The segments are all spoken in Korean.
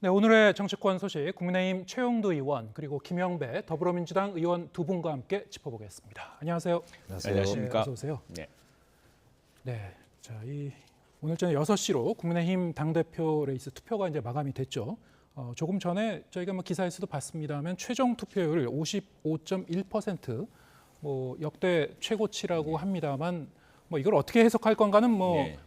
네, 오늘의 정치권 소식 국민의힘 최영두 의원 그리고 김영배 더불어민주당 의원 두 분과 함께 짚어보겠습니다. 안녕하세요. 안녕하십니까. 네, 어서 오세요. 네. 네, 자, 오늘 저녁 6시로 국민의힘 당대표 레이스 투표가 이제 마감이 됐죠. 조금 전에 저희가 기사에서도 봤습니다만 최종 투표율 55.1%, 역대 최고치라고 합니다만 이걸 어떻게 해석할 건가는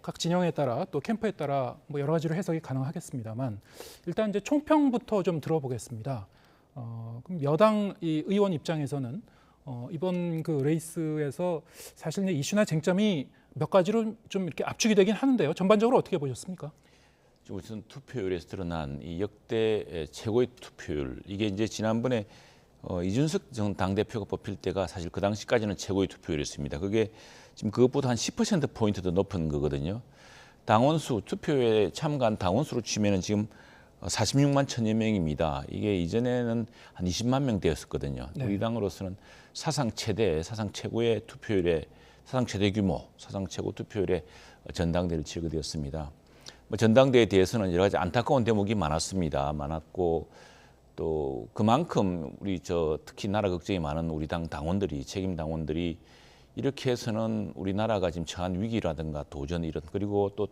각 진영에 따라 또 캠프에 따라 여러 가지로 해석이 가능하겠습니다만 일단 이제 총평부터 좀 들어보겠습니다. 그럼 여당 의원 입장에서는 이번 그 레이스에서 사실 이슈나 쟁점이 몇 가지로 좀 이렇게 압축이 되긴 하는데요. 전반적으로 어떻게 보셨습니까? 우선 투표율에서 드러난 이 역대 최고의 투표율, 이게 이제 지난번에 이준석 전 당대표가 뽑힐 때가 사실 그 당시까지는 최고의 투표율이었습니다. 그게 지금 그것보다 한 10%포인트 더 높은 거거든요. 당원수, 투표에 참가한 당원수로 치면은 지금 46만 천여 명입니다. 이게 이전에는 한 20만 명대였었거든요. 네. 우리 당으로서는 사상 최고의 투표율에, 사상 최대 규모, 사상 최고 투표율에 전당대회를 치르게 되었습니다. 전당대회에 대해서는 여러 가지 안타까운 대목이 많았고 또 그만큼 우리 특히 나라 걱정이 많은 우리 당 당원들이, 책임 당원들이 이렇게 해서는 우리나라가 지금 처한 위기라든가 도전 이런, 그리고 또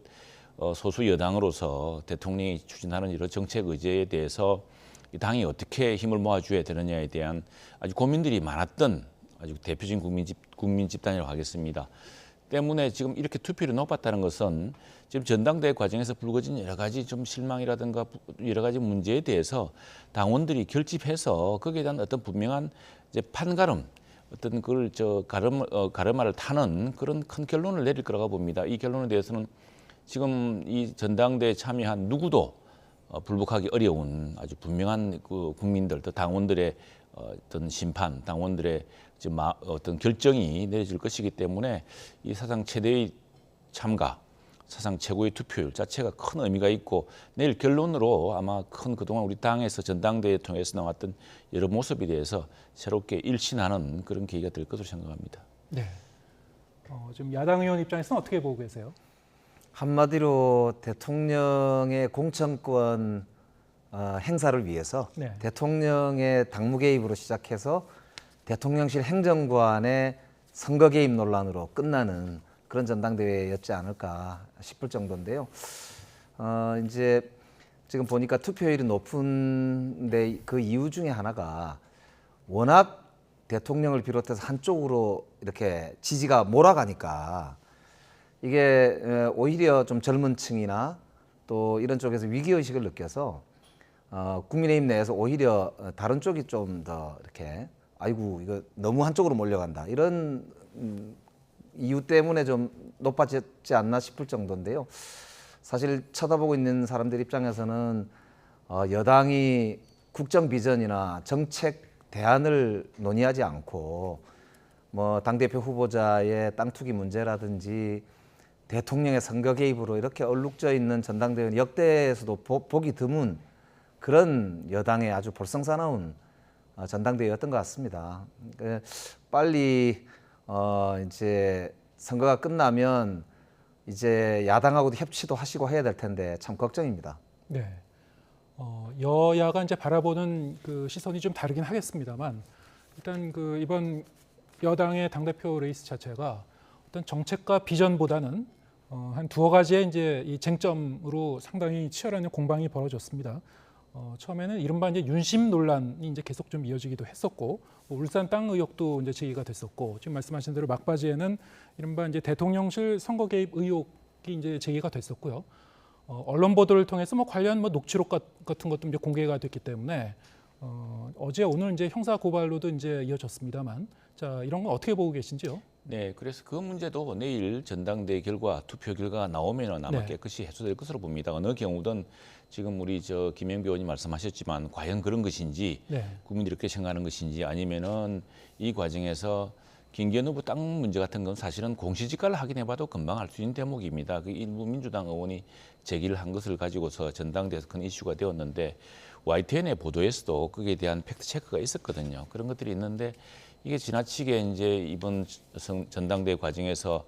소수 여당으로서 대통령이 추진하는 이런 정책 의제에 대해서 이 당이 어떻게 힘을 모아줘야 되느냐에 대한 아주 고민들이 많았던 아주 대표적인 국민 집단이라고 하겠습니다. 때문에 지금 이렇게 투표율이 높았다는 것은 지금 전당대회 과정에서 불거진 여러 가지 좀 실망이라든가 여러 가지 문제에 대해서 당원들이 결집해서 거기에 대한 어떤 분명한 이제 판가름, 어떤 그걸 가르마를 타는 그런 큰 결론을 내릴 거라고 봅니다. 이 결론에 대해서는 지금 이 전당대회에 참여한 누구도 불복하기 어려운 아주 분명한 그 국민들, 또 당원들의 어떤 심판, 당원들의 어떤 결정이 내려질 것이기 때문에 이 사상 최대의 참가, 사상 최고의 투표율 자체가 큰 의미가 있고 내일 결론으로 아마 그동안 우리 당에서 전당대회 통해서 나왔던 여러 모습에 대해서 새롭게 일신하는 그런 계기가 될 것으로 생각합니다. 네. 지금 야당 의원 입장에서는 어떻게 보고 계세요? 한마디로 대통령의 공천권 행사를 위해서 네. 대통령의 당무 개입으로 시작해서 대통령실 행정관의 선거 개입 논란으로 끝나는 그런 전당대회였지 않을까 싶을 정도인데요. 이제 지금 보니까 투표율이 높은데 그 이유 중에 하나가 워낙 대통령을 비롯해서 한쪽으로 이렇게 지지가 몰아가니까 이게 오히려 좀 젊은 층이나 또 이런 쪽에서 위기의식을 느껴서 국민의힘 내에서 오히려 다른 쪽이 좀 더 이렇게 아이고 이거 너무 한쪽으로 몰려간다 이런 이유 때문에 좀 높아졌지 않나 싶을 정도인데요. 사실 쳐다보고 있는 사람들 입장에서는 여당이 국정 비전이나 정책 대안을 논의하지 않고 당대표 후보자의 땅 투기 문제라든지 대통령의 선거 개입으로 이렇게 얼룩져 있는 전당대회는 역대에서도 보기 드문 그런 여당의 아주 볼썽사나운 전당대회였던 것 같습니다. 빨리 이제 선거가 끝나면 이제 야당하고도 협치도 하시고 해야 될 텐데 참 걱정입니다. 네. 여야가 이제 바라보는 그 시선이 좀 다르긴 하겠습니다만 일단 이번 여당의 당대표 레이스 자체가 어떤 정책과 비전보다는 한 두어 가지의 이제 이 쟁점으로 상당히 치열한 공방이 벌어졌습니다. 처음에는 이른바 이제 윤심 논란이 이제 계속 좀 이어지기도 했었고, 울산 땅 의혹도 이제 제기가 됐었고, 지금 말씀하신 대로 막바지에는 이른바 이제 대통령실 선거 개입 의혹이 이제 제기가 됐었고요. 언론 보도를 통해서 관련 녹취록 같은 것도 이제 공개가 됐기 때문에 어제 오늘 이제 형사 고발로도 이제 이어졌습니다만, 자 이런 건 어떻게 보고 계신지요? 네, 그래서 그 문제도 내일 전당대회 결과, 투표 결과가 나오면은 아마 깨끗이 해소될 것으로 봅니다. 어느 경우든 지금 우리 김영배 의원이 말씀하셨지만 과연 그런 것인지 국민들이 그렇게 생각하는 것인지 아니면은 이 과정에서 김기현 후보 땅 문제 같은 건 사실은 공시지가를 확인해봐도 금방 알 수 있는 대목입니다. 그 일부 민주당 의원이 제기를 한 것을 가지고서 전당대회에서 큰 이슈가 되었는데 YTN의 보도에서도 거기에 대한 팩트 체크가 있었거든요. 그런 것들이 있는데 이게 지나치게 이제 이번 전당대회 과정에서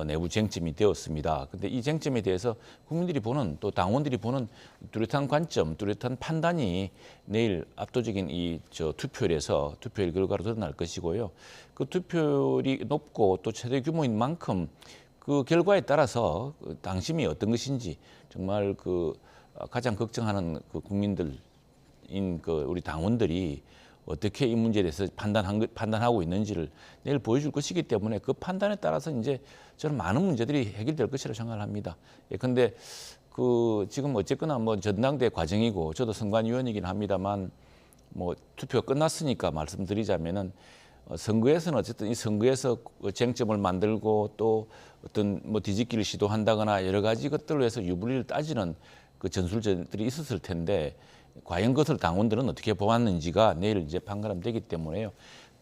내부 쟁점이 되었습니다. 근데 이 쟁점에 대해서 국민들이 보는 또 당원들이 보는 뚜렷한 관점, 뚜렷한 판단이 내일 압도적인 이 투표율에서 투표율 결과로 드러날 것이고요. 그 투표율이 높고 또 최대 규모인 만큼 그 결과에 따라서 그 당심이 어떤 것인지 정말 그 가장 걱정하는 그 국민들인 그 우리 당원들이 어떻게 이 문제에 대해서 판단하고 있는지를 내일 보여줄 것이기 때문에 그 판단에 따라서 이제 저는 많은 문제들이 해결될 것이라고 생각을 합니다. 그런데 그 지금 어쨌거나 뭐 전당대 과정이고 저도 선관위원이긴 합니다만 뭐 투표가 끝났으니까 말씀드리자면은 선거에서는 어쨌든 이 선거에서 쟁점을 만들고 또 어떤 뭐 뒤집기를 시도한다거나 여러 가지 것들로 해서 유불리를 따지는 그 전술들이 있었을 텐데 과연 그것을 당원들은 어떻게 보았는지가 내일 이제 판가름되기 때문에요.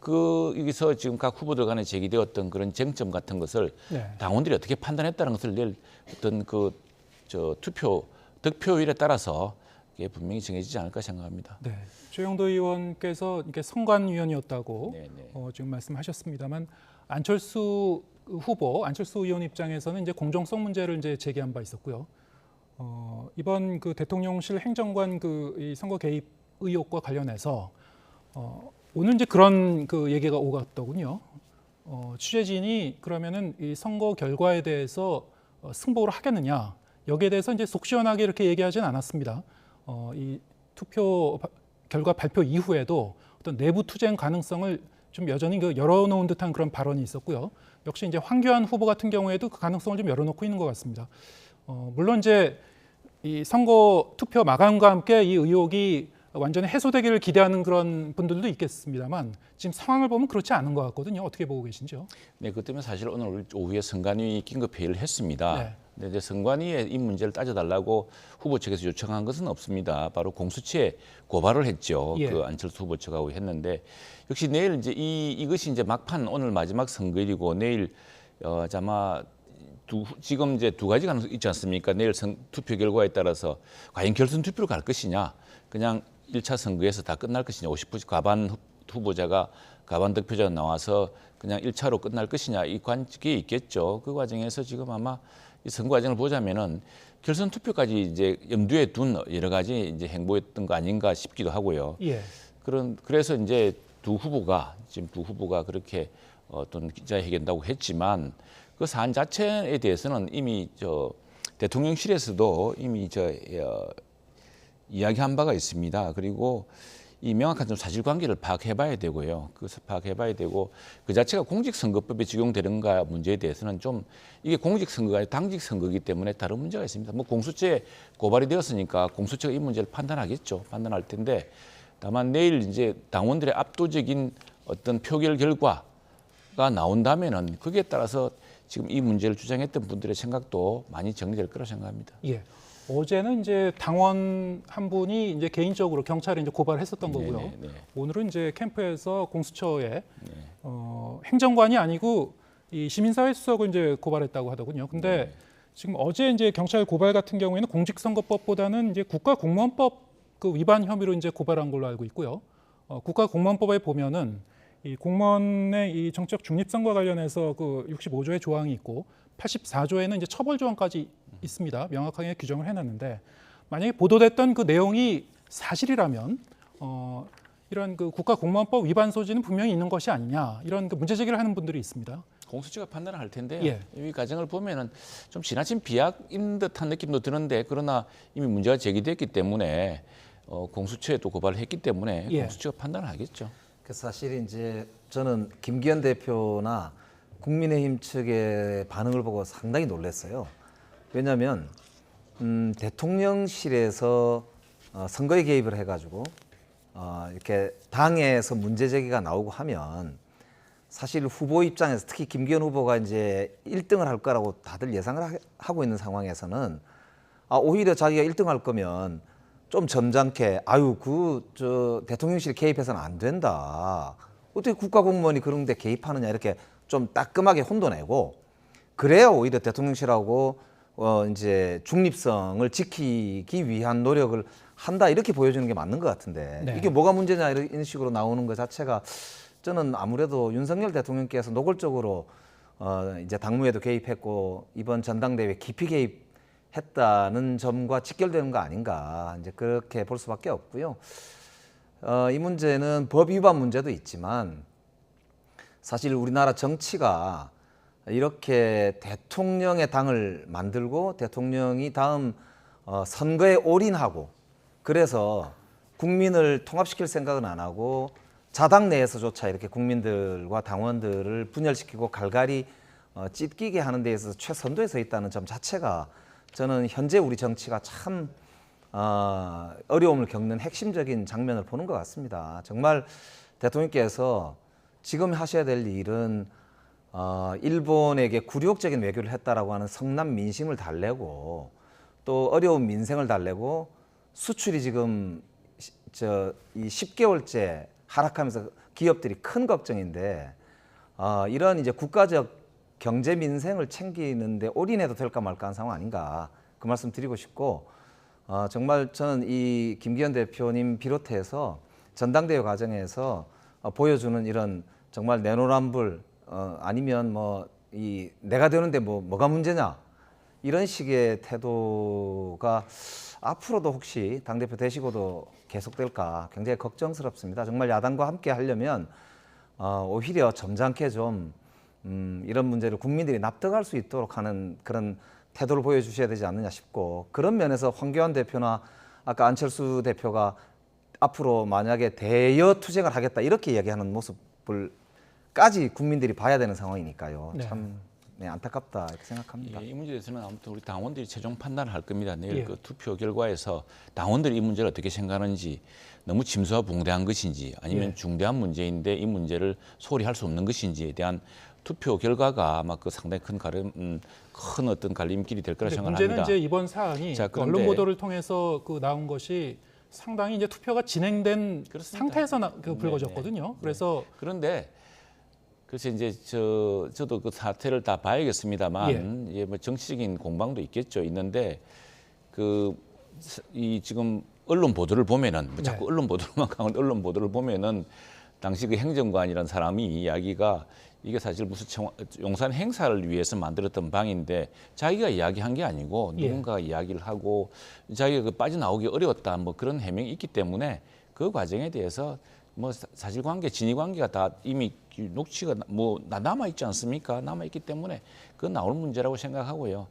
여기서 지금 각 후보들 간에 제기되었던 그런 쟁점 같은 것을 네. 당원들이 어떻게 판단했다는 것을 내일 어떤 득표율에 따라서 이게 분명히 정해지지 않을까 생각합니다. 네. 최영도 의원께서 이게 선관위원이었다고 네, 네. 지금 말씀하셨습니다만 안철수 의원 입장에서는 이제 공정성 문제를 이제 제기한 바 있었고요. 이번 그 대통령실 행정관 이 선거 개입 의혹과 관련해서 오늘 이제 그런 그 얘기가 오갔더군요. 취재진이 그러면은 이 선거 결과에 대해서 승복을 하겠느냐 여기에 대해서 이제 속 시원하게 이렇게 얘기하지는 않았습니다. 이 투표 결과 발표 이후에도 어떤 내부 투쟁 가능성을 좀 여전히 열어놓은 듯한 그런 발언이 있었고요. 역시 이제 황교안 후보 같은 경우에도 그 가능성을 좀 열어놓고 있는 것 같습니다. 물론 이제 이 선거 투표 마감과 함께 이 의혹이 완전히 해소되기를 기대하는 그런 분들도 있겠습니다만 지금 상황을 보면 그렇지 않은 것 같거든요. 어떻게 보고 계신지요? 네, 그 때문에 사실 오늘 오후에 선관위 긴급 회의를 했습니다. 네. 근데 이제 선관위에 이 문제를 따져달라고 후보 측에서 요청한 것은 없습니다. 바로 공수처에 고발을 했죠. 예. 그 안철수 후보 측하고 했는데 역시 내일 이제 이것이 이제 막판 오늘 마지막 선거일이고 내일 아마 지금 이제 두 가지 가능성이 있지 않습니까? 내일 투표 결과에 따라서 과연 결선 투표로 갈 것이냐, 그냥 1차 선거에서 다 끝날 것이냐, 50% 과반 후보자가 과반 득표자가 나와서 그냥 1차로 끝날 것이냐 이 관계에 있겠죠. 그 과정에서 지금 아마 이 선거 과정을 보자면은 결선 투표까지 이제 염두에 둔 여러 가지 이제 행보였던 거 아닌가 싶기도 하고요. 예. 그래서 이제 두 후보가 그렇게 어떤 기자회견다고 했지만 그 사안 자체에 대해서는 이미 대통령실에서도 이미 이야기한 바가 있습니다. 그리고 이 명확한 좀 사실관계를 파악해봐야 되고요. 파악해봐야 되고 그 자체가 공직선거법에 적용되는가 문제에 대해서는 좀 이게 공직선거가 아니라 당직선거이기 때문에 다른 문제가 있습니다. 뭐 공수처에 고발이 되었으니까 공수처가 이 문제를 판단하겠죠. 판단할 텐데 다만 내일 이제 당원들의 압도적인 어떤 표결 결과가 나온다면은 거기에 따라서 지금 이 문제를 주장했던 분들의 생각도 많이 정리될 거라 생각합니다. 예. 어제는 이제 당원 한 분이 이제 개인적으로 경찰에 이제 고발했었던 거고요. 네네네. 오늘은 이제 캠프에서 공수처에 행정관이 아니고 이 시민사회 수석을 이제 고발했다고 하더군요. 근데 지금 어제 이제 경찰 고발 같은 경우에는 공직선거법보다는 이제 국가공무원법 그 위반 혐의로 이제 고발한 걸로 알고 있고요. 국가공무원법에 보면은 이 공무원의 이 정치적 중립성과 관련해서 그 65조의 조항이 있고 84조에는 이제 처벌 조항까지 있습니다. 명확하게 규정을 해놨는데 만약에 보도됐던 그 내용이 사실이라면 이런 그 국가공무원법 위반 소지는 분명히 있는 것이 아니냐 이런 그 문제 제기를 하는 분들이 있습니다. 공수처가 판단을 할 텐데요. 예. 이 과정을 보면은 좀 지나친 비약인 듯한 느낌도 드는데 그러나 이미 문제가 제기됐기 때문에 공수처에 또 고발을 했기 때문에 예. 공수처가 판단을 하겠죠. 사실 이제 저는 김기현 대표나 국민의힘 측의 반응을 보고 상당히 놀랐어요. 왜냐하면 대통령실에서 선거에 개입을 해가지고 이렇게 당에서 문제 제기가 나오고 하면 사실 후보 입장에서 특히 김기현 후보가 이제 1등을 할 거라고 다들 예상을 하고 있는 상황에서는 오히려 자기가 1등할 거면 좀 점잖게 대통령실 개입해서는 안 된다. 어떻게 국가공무원이 그런 데 개입하느냐 이렇게 좀 따끔하게 혼도 내고 그래야 오히려 대통령실하고 이제 중립성을 지키기 위한 노력을 한다 이렇게 보여주는 게 맞는 것 같은데 네. 이게 뭐가 문제냐 이런 식으로 나오는 것 자체가 저는 아무래도 윤석열 대통령께서 노골적으로 이제 당무에도 개입했고 이번 전당대회 깊이 개입했다는 점과 직결되는 거 아닌가 이제 그렇게 볼 수밖에 없고요. 이 문제는 법 위반 문제도 있지만 사실 우리나라 정치가 이렇게 대통령의 당을 만들고 대통령이 다음 선거에 올인하고 그래서 국민을 통합시킬 생각은 안 하고 자당 내에서조차 이렇게 국민들과 당원들을 분열시키고 갈갈이 찢기게 하는 데 있어서 최선도에 서 있다는 점 자체가 저는 현재 우리 정치가 참 어려움을 겪는 핵심적인 장면을 보는 것 같습니다. 정말 대통령께서 지금 하셔야 될 일은 일본에게 굴욕적인 외교를 했다라고 하는 성남 민심을 달래고 또 어려운 민생을 달래고 수출이 지금 이 10개월째 하락하면서 기업들이 큰 걱정인데 이런 이제 국가적 경제 민생을 챙기는데 올인해도 될까 말까 하는 상황 아닌가 그 말씀 드리고 싶고 정말 저는 이 김기현 대표님 비롯해서 전당대회 과정에서 보여주는 이런 정말 내노란불 아니면 뭐 이 내가 되는데 뭐가 문제냐 이런 식의 태도가 앞으로도 혹시 당대표 되시고도 계속될까 굉장히 걱정스럽습니다. 정말 야당과 함께 하려면 오히려 점잖게 좀 이런 문제를 국민들이 납득할 수 있도록 하는 그런 태도를 보여주셔야 되지 않느냐 싶고 그런 면에서 황교안 대표나 아까 안철수 대표가 앞으로 만약에 대여 투쟁을 하겠다 이렇게 이야기하는 모습을까지 국민들이 봐야 되는 상황이니까요. 네. 참 안타깝다 이렇게 생각합니다. 이 문제에 대해서는 아무튼 우리 당원들이 최종 판단을 할 겁니다. 내일 예. 그 투표 결과에서 당원들이 이 문제를 어떻게 생각하는지 너무 짐수와 붕대한 것인지 아니면 예. 중대한 문제인데 이 문제를 소홀히 할 수 없는 것인지에 대한 투표 결과가 아마 그 상당히 큰 어떤 갈림길이 될 거라 문제는 생각합니다. 이제 이번 사안이 자, 그 그런데 언론 보도를 통해서 그 나온 것이 상당히 이제 투표가 진행된 그렇습니다. 상태에서 네, 불거졌거든요. 그래서 그런데 그래서 이제 저도 그 사태를 다 봐야겠습니다만 예, 뭐 정치적인 공방도 있는데 이 지금 언론 보도를 보면은 뭐 자꾸 언론 보도로만 강한 언론 보도를 보면은 당시 그 행정관이라는 사람이 이야기가 이게 사실 무슨 용산 행사를 위해서 만들었던 방인데 자기가 이야기한 게 아니고 누군가가 이야기를 하고 자기가 그 빠져나오기 어려웠다 뭐 그런 해명이 있기 때문에 그 과정에 대해서 뭐 사실관계, 진위관계가 다 이미 녹취가 뭐 남아 있지 않습니까? 남아 있기 때문에 그건 나올 문제라고 생각하고요.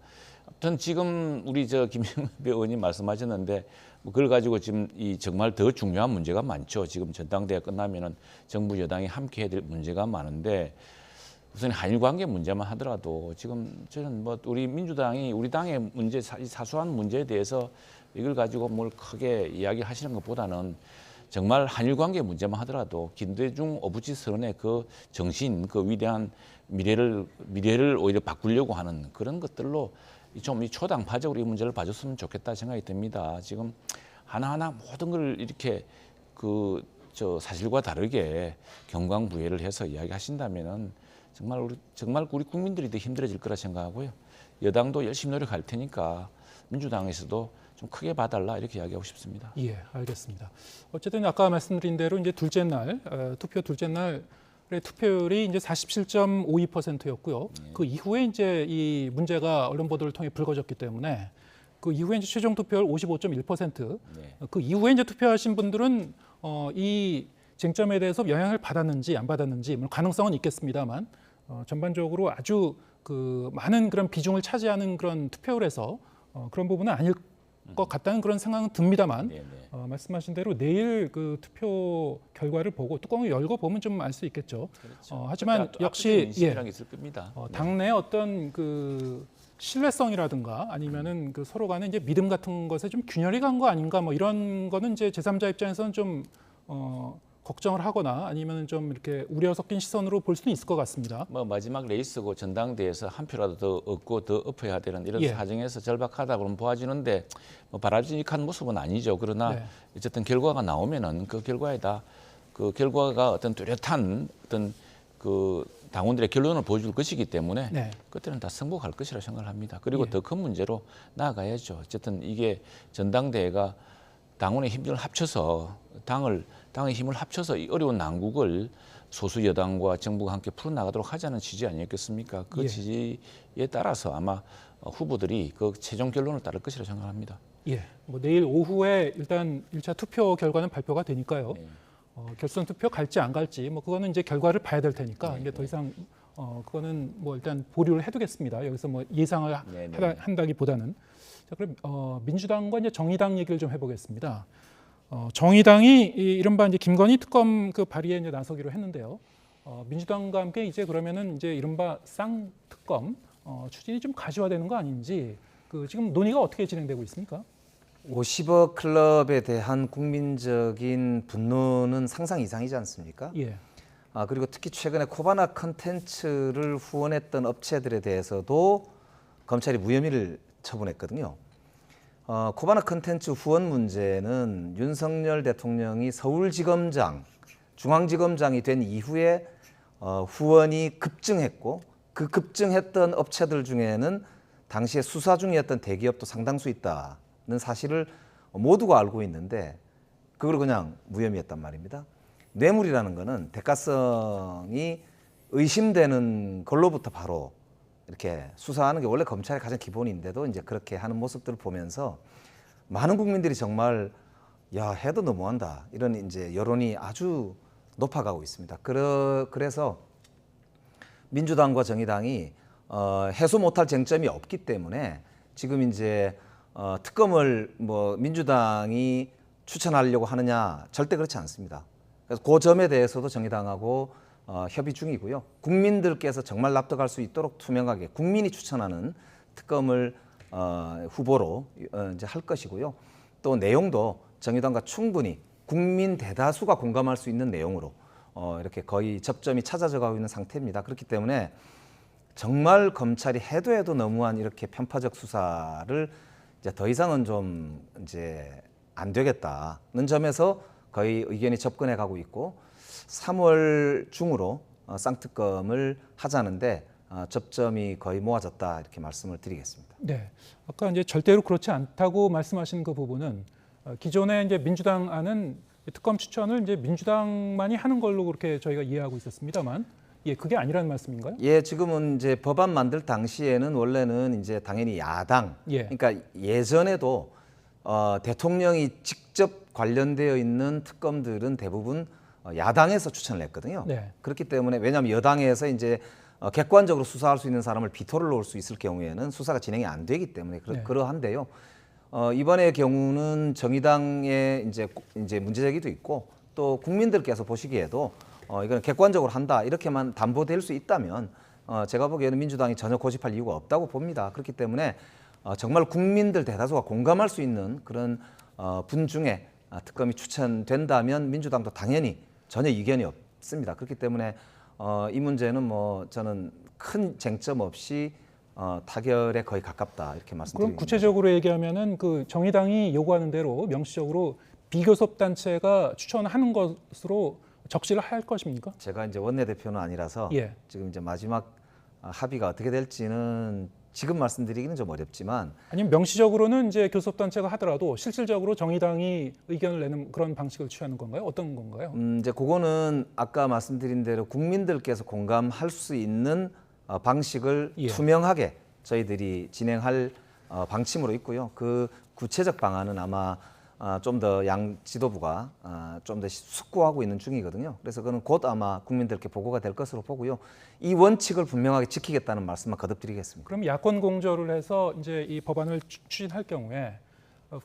아무튼 지금 우리 김영배 의원님 말씀하셨는데 뭐 그걸 가지고 지금 정말 더 중요한 문제가 많죠. 지금 전당대회 끝나면은 정부 여당이 함께해야 될 문제가 많은데 우선 한일 관계 문제만 하더라도 지금 저는 뭐 우리 민주당이 우리 당의 문제 사소한 문제에 대해서 이걸 가지고 뭘 크게 이야기하시는 것보다는 정말 한일 관계 문제만 하더라도 김대중 오부치 선언의 그 정신, 그 위대한 미래를 오히려 바꾸려고 하는 그런 것들로 좀 이 초당파적으로 이 문제를 봐줬으면 좋겠다 생각이 듭니다. 지금 하나하나 모든 걸 이렇게 사실과 다르게 경광부회를 해서 이야기하신다면은 정말 우리 국민들이 더 힘들어질 거라 생각하고요. 여당도 열심히 노력할 테니까 민주당에서도 좀 크게 봐달라 이렇게 이야기하고 싶습니다. 예, 알겠습니다. 어쨌든 아까 말씀드린 대로 이제 둘째 날 투표 둘째 날의 투표율이 이제 47.52%였고요. 그 이후에 이제 이 문제가 언론 보도를 통해 불거졌기 때문에 그 이후에 이제 최종 투표율 55.1%. 그 이후에 이제 투표하신 분들은 이 쟁점에 대해서 영향을 받았는지 안 받았는지 물론 가능성은 있겠습니다만 전반적으로 아주 그 많은 그런 비중을 차지하는 그런 투표율에서 그런 부분은 아닐 것 같다는 그런 생각은 듭니다만 말씀하신 대로 내일 그 투표 결과를 보고 뚜껑을 열고 보면 좀 알 수 있겠죠. 그렇죠. 하지만 역시 있을 겁니다. 당내 어떤 그 신뢰성이라든가 아니면은 그 서로 간에 이제 믿음 같은 것에 좀 균열이 간 거 아닌가 뭐 이런 거는 이제 제3자 입장에서는 좀 걱정을 하거나 아니면 좀 이렇게 우려 섞인 시선으로 볼 수는 있을 것 같습니다. 뭐 마지막 레이스고 전당대회에서 한 표라도 더 얻고 더 엎어야 되는 이런 사정에서 절박하다 그러면 보아지는데 뭐 바람직한 모습은 아니죠. 그러나 어쨌든 결과가 나오면은 그 결과가 어떤 뚜렷한 어떤 그 당원들의 결론을 보여줄 것이기 때문에 그때는 다 승복할 것이라 생각을 합니다. 그리고 더 큰 문제로 나아가야죠. 어쨌든 이게 전당대회가 당원의 힘을 합쳐서 당의 힘을 합쳐서 이 어려운 난국을 소수 여당과 정부가 함께 풀어나가도록 하자는 취지 아니었겠습니까? 그 예. 취지에 따라서 아마 후보들이 그 최종 결론을 따를 것이라고 생각합니다. 예, 뭐 내일 오후에 일단 1차 투표 결과는 발표가 되니까요. 네. 결선 투표 갈지 안 갈지 뭐 그거는 이제 결과를 봐야 될 테니까 이제 더 이상 그거는 뭐 일단 보류를 해두겠습니다. 여기서 뭐 예상을 한다기보다는 자 그럼 민주당과 이제 정의당 얘기를 좀 해보겠습니다. 정의당이 이른바 이제 김건희 특검 그 발의에 이제 나서기로 했는데요. 민주당과 함께 이제 그러면은 이제 이른바 쌍특검 추진이 좀 가시화되는 거 아닌지 그 지금 논의가 어떻게 진행되고 있습니까? 50억 클럽에 대한 국민적인 분노는 상상 이상이지 않습니까? 예. 그리고 특히 최근에 코바나 컨텐츠를 후원했던 업체들에 대해서도 검찰이 무혐의를 처분했거든요. 코바나 컨텐츠 후원 문제는 윤석열 대통령이 서울지검장, 중앙지검장이 된 이후에 후원이 급증했고 그 급증했던 업체들 중에는 당시에 수사 중이었던 대기업도 상당수 있다는 사실을 모두가 알고 있는데 그걸 그냥 무혐의했단 말입니다. 뇌물이라는 거는 대가성이 의심되는 걸로부터 바로 이렇게 수사하는 게 원래 검찰의 가장 기본인데도 이제 그렇게 하는 모습들을 보면서 많은 국민들이 정말 야 해도 너무한다 이런 이제 여론이 아주 높아가고 있습니다. 그래서 민주당과 정의당이 해소 못할 쟁점이 없기 때문에 지금 이제 특검을 뭐 민주당이 추천하려고 하느냐 절대 그렇지 않습니다. 그래서 그 점에 대해서도 정의당하고 협의 중이고요. 국민들께서 정말 납득할 수 있도록 투명하게 국민이 추천하는 특검을 후보로 이제 할 것이고요. 또 내용도 정의당과 충분히 국민 대다수가 공감할 수 있는 내용으로 이렇게 거의 접점이 찾아져 가고 있는 상태입니다. 그렇기 때문에 정말 검찰이 해도 너무한 이렇게 편파적 수사를 이제 더 이상은 좀 이제 안 되겠다는 점에서 거의 의견이 접근해 가고 있고 3월 중으로 쌍특검을 하자는데 접점이 거의 모아졌다 이렇게 말씀을 드리겠습니다. 네, 아까 이제 절대로 그렇지 않다고 말씀하신 그 부분은 기존에 이제 민주당 안은 특검 추천을 이제 민주당만이 하는 걸로 그렇게 저희가 이해하고 있었습니다만, 예, 그게 아니라는 말씀인가요? 예, 지금은 이제 법안 만들 당시에는 원래는 이제 당연히 야당, 예. 그러니까 예전에도 대통령이 직접 관련되어 있는 특검들은 대부분 야당에서 추천을 했거든요. 네. 그렇기 때문에 왜냐하면 여당에서 이제 객관적으로 수사할 수 있는 사람을 비토를 놓을 수 있을 경우에는 수사가 진행이 안 되기 때문에 네. 그러한데요. 이번의 경우는 정의당의 이제 문제 제기도 있고 또 국민들께서 보시기에도 이건 객관적으로 한다 이렇게만 담보될 수 있다면 제가 보기에는 민주당이 전혀 고집할 이유가 없다고 봅니다. 그렇기 때문에 정말 국민들 대다수가 공감할 수 있는 그런 분 중에 특검이 추천된다면 민주당도 당연히 전혀 이견이 없습니다. 그렇기 때문에 이 문제는 뭐 저는 큰 쟁점 없이 타결에 거의 가깝다 이렇게 말씀드립니다. 그럼 구체적으로 얘기하면은 그 정의당이 요구하는 대로 명시적으로 비교섭 단체가 추천하는 것으로 적시를 할 것입니까? 제가 이제 원내대표는 아니라서 예. 지금 이제 마지막 합의가 어떻게 될지는 지금 말씀드리기는 좀 어렵지만 아니면 명시적으로는 이제 교섭 단체가 하더라도 실질적으로 정의당이 의견을 내는 그런 방식을 취하는 건가요? 어떤 건가요? 이제 그거는 아까 말씀드린 대로 국민들께서 공감할 수 있는 방식을 예. 투명하게 저희들이 진행할 방침으로 있고요. 그 구체적 방안은 아마 좀 더 양 지도부가 좀 더 숙고하고 있는 중이거든요. 그래서 그는 곧 아마 국민들께 보고가 될 것으로 보고요. 이 원칙을 분명하게 지키겠다는 말씀만 거듭드리겠습니다. 그럼 야권 공조를 해서 이제 이 법안을 추진할 경우에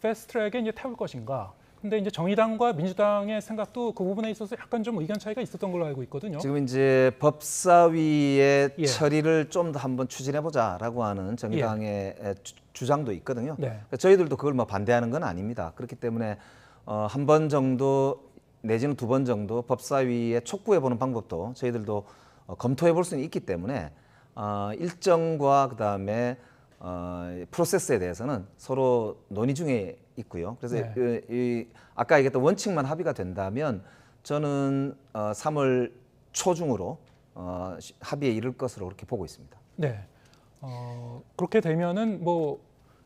패스트트랙에 이제 태울 것인가? 근데 이제 정의당과 민주당의 생각도 그 부분에 있어서 약간 좀 의견 차이가 있었던 걸로 알고 있거든요. 지금 이제 법사위의 예. 처리를 좀 더 한번 추진해 보자라고 하는 정의당의 주장도 있거든요. 네. 저희들도 그걸 뭐 반대하는 건 아닙니다. 그렇기 때문에 한 번 정도 내지는 두 번 정도 법사위에 촉구해 보는 방법도 저희들도 검토해 볼 수는 있기 때문에 일정과 그다음에 프로세스에 대해서는 서로 논의 중에 있고요. 그래서 네. 아까 얘기했던 원칙만 합의가 된다면 저는 3월 초중으로 합의에 이를 것으로 그렇게 보고 있습니다. 네. 그렇게 되면은 뭐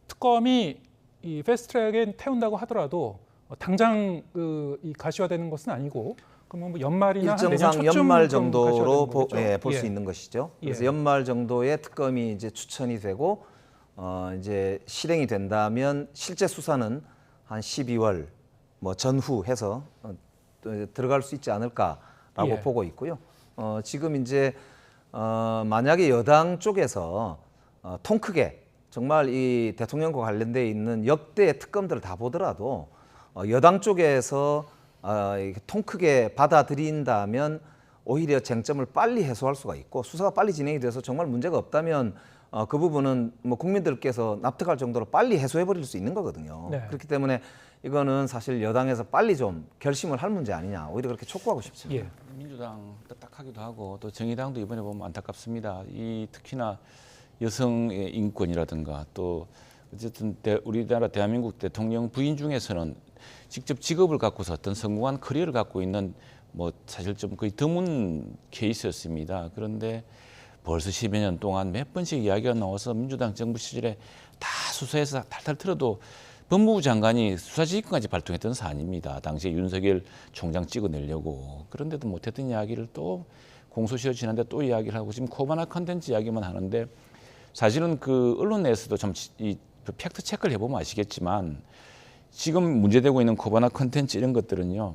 특검이 이 패스트트랙에 태운다고 하더라도 당장 이 가시화되는 것은 아니고 그러면 뭐 연말이나 한 내년 일정상 초쯤 연말 좀 정도로 가셔야 되는 거겠죠? 볼 수 예. 있는 것이죠. 그래서 예. 연말 정도에 특검이 이제 추천이 되고 이제 실행이 된다면 실제 수사는 한 12월 뭐 전후 해서 또 들어갈 수 있지 않을까라고 예. 보고 있고요. 지금 이제 만약에 여당 쪽에서 통 크게 정말 이 대통령과 관련돼 있는 역대 특검들을 다 보더라도 여당 쪽에서 이렇게 통 크게 받아들인다면 오히려 쟁점을 빨리 해소할 수가 있고 수사가 빨리 진행이 돼서 정말 문제가 없다면 그 부분은 뭐 국민들께서 납득할 정도로 빨리 해소해 버릴 수 있는 거거든요. 네. 그렇기 때문에 이거는 사실 여당에서 빨리 좀 결심을 할 문제 아니냐 오히려 그렇게 촉구하고 싶습니다. 예. 민주당 딱딱하기도 하고 또 정의당도 이번에 보면 안타깝습니다. 이 특히나 여성의 인권이라든가 또 어쨌든 우리나라 대한민국 대통령 부인 중에서는 직접 직업을 갖고서 어떤 성공한 커리어를 갖고 있는 뭐 사실 좀 거의 드문 케이스였습니다. 그런데 벌써 10여 년 동안 몇 번씩 이야기가 나와서 민주당 정부 시절에 다 수사해서 탈탈 틀어도 법무부 장관이 수사지휘권까지 발동했던 사안입니다. 당시에 윤석열 총장 찍어내려고. 그런데도 못했던 이야기를 또 공소시효 지난데 또 이야기를 하고 지금 코바나 컨텐츠 이야기만 하는데 사실은 그 언론 내에서도 좀 이 팩트 체크를 해보면 아시겠지만 지금 문제되고 있는 코바나 컨텐츠 이런 것들은요.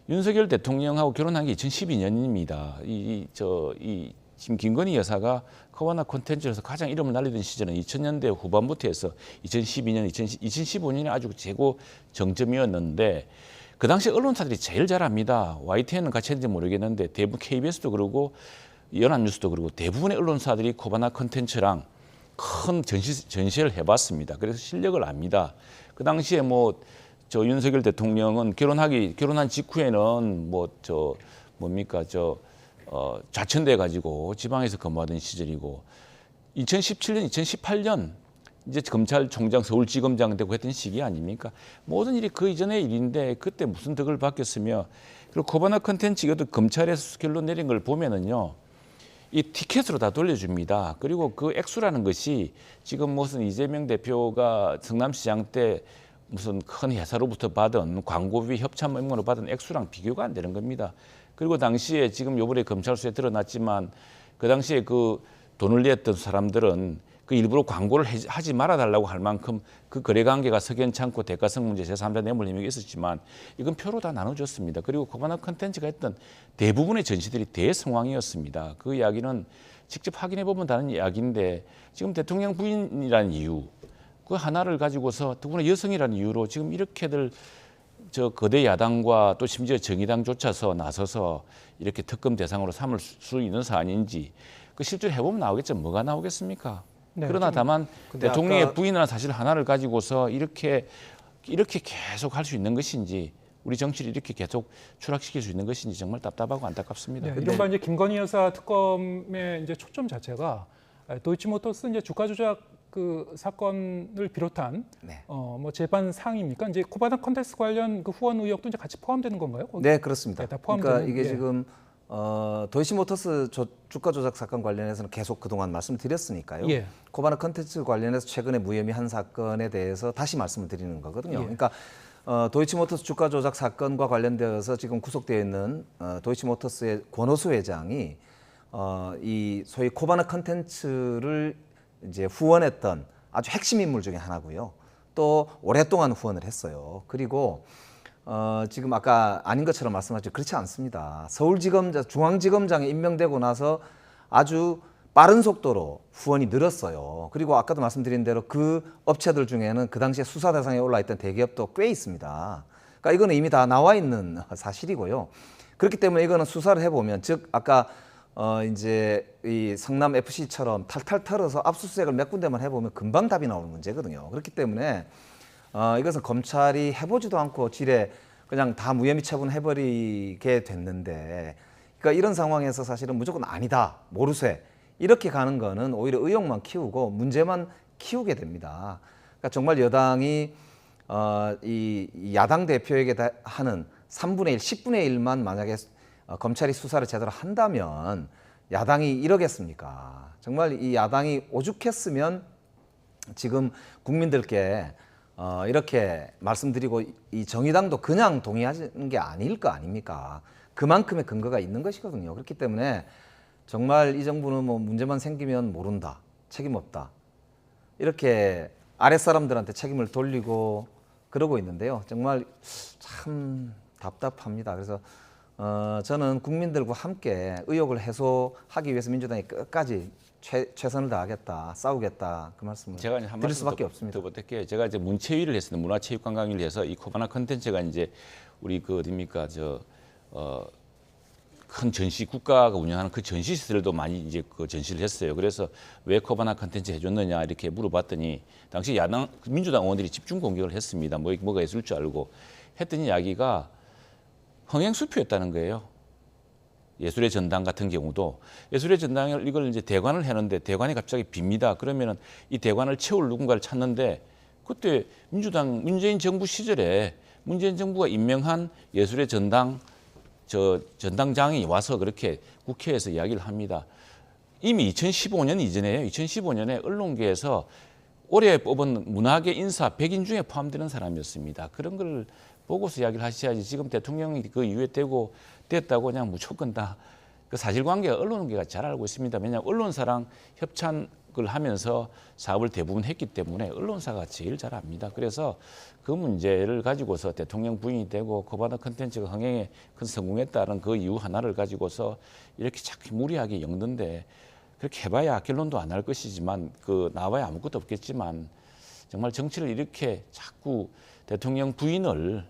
윤석열 대통령하고 결혼한 게 2012년입니다. 지금 김건희 여사가 코바나 콘텐츠에서 가장 이름을 날리던 시절은 2000년대 후반부터 해서 2012년, 2015년이 아주 최고 정점이었는데 그 당시 언론사들이 제일 잘 압니다. YTN은 같이 했는지 모르겠는데 대부분 KBS도 그러고 연합뉴스도 그러고 대부분의 언론사들이 코바나 콘텐츠랑 큰 전시를 해봤습니다. 그래서 실력을 압니다. 그 당시에 저 윤석열 대통령은 결혼한 직후에는 좌천돼 가지고 지방에서 근무하던 시절이고 2017년, 2018년 이제 검찰총장 서울지검장 되고 했던 시기 아닙니까? 모든 일이 그 이전의 일인데 그때 무슨 덕을 바뀌었으며 그리고 코바나 컨텐츠 이것도 검찰에서 결론 내린 걸 보면은요. 이 티켓으로 다 돌려줍니다. 그리고 그 액수라는 것이 지금 무슨 이재명 대표가 성남시장 때 무슨 큰 회사로부터 받은 광고비 협찬 이런 걸로 받은 액수랑 비교가 안 되는 겁니다. 그리고 당시에 지금 요번에 검찰 수사에 드러났지만 그 당시에 그 돈을 냈던 사람들은 그 일부러 광고를 하지 말아달라고 할 만큼 그 거래관계가 석연찮고 대가성 문제 제3자 뇌물 혐의가 있었지만 이건 표로 다 나눠줬습니다. 그리고 코바나 컨텐츠가 했던 대부분의 전시들이 대성황이었습니다. 그 이야기는 직접 확인해 보면 다른 이야기인데 지금 대통령 부인이라는 이유 그 하나를 가지고서 더구나 여성이라는 이유로 지금 이렇게들 저 거대 야당과 또 심지어 정의당조차서 나서서 이렇게 특검 대상으로 삼을 수 있는 사안인지 그 실제로 해보면 나오겠죠. 뭐가 나오겠습니까? 네, 그러나 다만 대통령의 아까 부인이라는 사실 하나를 가지고서 이렇게 계속 할 수 있는 것인지 우리 정치를 이렇게 계속 추락시킬 수 있는 것인지 정말 답답하고 안타깝습니다. 네, 이른바 이제 김건희 여사 특검의 이제 초점 자체가 도이치모터스 이제 주가 조작 그 사건을 비롯한 네. 뭐 재판 사항입니까? 이제 코바나 컨텐츠 관련 그 후원 의혹도 이제 같이 포함되는 건가요? 거기? 네, 그렇습니다. 네, 다 포함되는, 그러니까 이게 예. 지금 도이치모터스 주가 조작 사건 관련해서는 계속 그동안 말씀드렸으니까요. 예. 코바나 컨텐츠 관련해서 최근에 무혐의 한 사건에 대해서 다시 말씀을 드리는 거거든요. 예. 그러니까 도이치모터스 주가 조작 사건과 관련되어서 지금 구속되어 있는 도이치모터스의 권오수 회장이 이 소위 코바나 컨텐츠를 이제 후원했던 아주 핵심 인물 중에 하나고요. 또 오랫동안 후원을 했어요. 그리고 지금 아까 아닌 것처럼 말씀하셨죠. 그렇지 않습니다. 중앙지검장에 임명되고 나서 아주 빠른 속도로 후원이 늘었어요. 그리고 아까도 말씀드린 대로 그 업체들 중에는 그 당시에 수사 대상에 올라있던 대기업도 꽤 있습니다. 그러니까 이거는 이미 다 나와 있는 사실이고요. 그렇기 때문에 이거는 수사를 해보면 즉 아까 이제 이 성남 FC처럼 탈탈 털어서 압수수색을 몇 군데만 해보면 금방 답이 나오는 문제거든요. 그렇기 때문에 이것은 검찰이 해보지도 않고 지레 그냥 다 무혐의 처분해버리게 됐는데, 그러니까 이런 상황에서 사실은 무조건 아니다, 모르쇠 이렇게 가는 거는 오히려 의혹만 키우고 문제만 키우게 됩니다. 그러니까 정말 여당이 이 야당 대표에게 하는 3분의 1, 10분의 1만 만약에 검찰이 수사를 제대로 한다면 야당이 이러겠습니까? 정말 이 야당이 오죽했으면 지금 국민들께 이렇게 말씀드리고 이 정의당도 그냥 동의하는 게 아닐 거 아닙니까? 그만큼의 근거가 있는 것이거든요. 그렇기 때문에 정말 이 정부는 뭐 문제만 생기면 모른다, 책임 없다, 이렇게 아랫사람들한테 책임을 돌리고 그러고 있는데요. 정말 참 답답합니다. 그래서 저는 국민들과 함께 의혹을 해소하기 위해서 민주당이 끝까지 최선을 다하겠다, 싸우겠다, 그 말씀을 제가 이제 한 드릴 말씀 수밖에 없습니다. 더 부탁할게요. 제가 이제 문체위를 했습니다. 문화체육관광위를 해서 이 코바나 컨텐츠가 이제 우리 그 어딥니까 큰 전시 국가가 운영하는 그 전시 시설도 많이 이제 그 전시를 했어요. 그래서 왜 코바나 컨텐츠 해줬느냐 이렇게 물어봤더니 당시 야당 민주당 의원들이 집중 공격을 했습니다. 뭐가 있을 줄 알고 했더니 이야기가 흥행수표였다는 거예요. 예술의 전당 같은 경우도 예술의 전당을 이걸 이제 대관을 해는데 대관이 갑자기 빕니다. 그러면은 이 대관을 채울 누군가를 찾는데 그때 문재인 정부 시절에 문재인 정부가 임명한 예술의 전당 전당장이 와서 그렇게 국회에서 이야기를 합니다. 이미 2015년 이전에요. 2015년에 언론계에서 올해 뽑은 문화계 인사 100인 중에 포함되는 사람이었습니다. 그런 걸 보고서 이야기를 하셔야지 지금 대통령이 그 이후에 됐다고 그냥 무조건 다 그 사실관계가 언론계가 잘 알고 있습니다. 왜냐하면 언론사랑 협찬을 하면서 사업을 대부분 했기 때문에 언론사가 제일 잘 압니다. 그래서 그 문제를 가지고서 대통령 부인이 되고 코바나 컨텐츠가 흥행에 큰 성공했다는 그 이유 하나를 가지고서 이렇게 자꾸 무리하게 엮는데 그렇게 해봐야 결론도 안 날 것이지만 그 나와야 아무것도 없겠지만 정말 정치를 이렇게 자꾸 대통령 부인을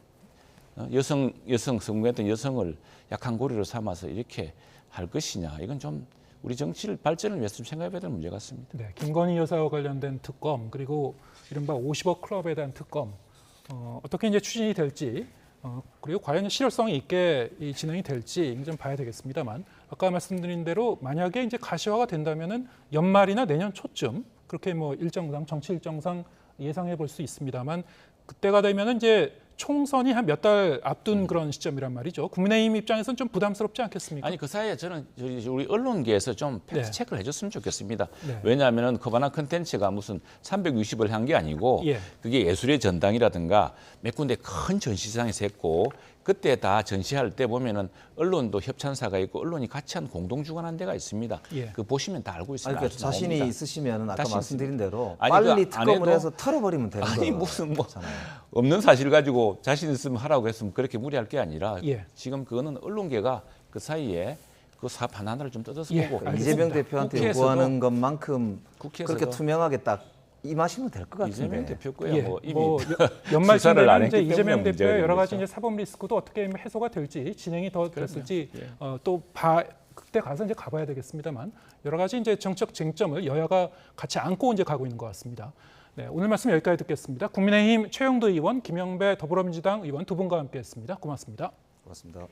여성 성공했던 여성을 약한 고리로 삼아서 이렇게 할 것이냐 이건 좀 우리 정치를 발전을 위해서 좀 생각해봐야 될 문제 같습니다. 네, 김건희 여사와 관련된 특검 그리고 이른바 50억 클럽에 대한 특검 어떻게 이제 추진이 될지 그리고 과연 실효성이 있게 이 진행이 될지 좀 봐야 되겠습니다만 아까 말씀드린 대로 만약에 이제 가시화가 된다면은 연말이나 내년 초쯤 그렇게 뭐 일정상 정치 일정상 예상해 볼 수 있습니다만 그때가 되면은 이제 총선이 한 몇 달 앞둔 그런 시점이란 말이죠. 국민의힘 입장에서는 좀 부담스럽지 않겠습니까? 아니 그 사이에 저는 우리 언론계에서 좀 팩트 네. 체크를 해줬으면 좋겠습니다. 네. 왜냐하면 코바나 컨텐츠가 무슨 360을 한 게 아니고 예. 그게 예술의 전당이라든가 몇 군데 큰 전시장에서 했고 그때 다 전시할 때 보면은 언론도 협찬사가 있고 언론이 같이 한 공동 주관한 데가 있습니다. 예. 그 보시면 다 알고 있습니다. 아니, 그러니까 자신이 있으시면 아까 자신 말씀드린 대로 아니, 빨리 그 특검을 안에도- 해서 털어버리면 되는 아니 거잖아요. 무슨 뭐 없는 사실 가지고 자신 있으면 하라고 했으면 그렇게 무리할 게 아니라 예. 지금 그거는 언론계가 그 사이에 그 사업 하나를 좀 뜯어서 예, 보고 알겠습니다. 이재명 대표한테 국회에서도- 요구하는 것만큼 국회에서도- 그렇게 투명하게 딱 임하시면 될 것 같은데. 이재명 대표 거야 예, 뭐 이미 연말쯤 수사를 안 되면 이제 했기 이재명 때문에 대표의 여러 문제가 가지 되는 이제 사법 리스크도 어떻게 해소가 될지 진행이 더 됐을지 예. 그때 가서 이제 가봐야 되겠습니다만 여러 가지 이제 정책 쟁점을 여야가 같이 안고 이제 가고 있는 것 같습니다. 네, 오늘 말씀 여기까지 듣겠습니다. 국민의힘 최영도 의원, 김영배 더불어민주당 의원 두 분과 함께했습니다. 고맙습니다. 고맙습니다.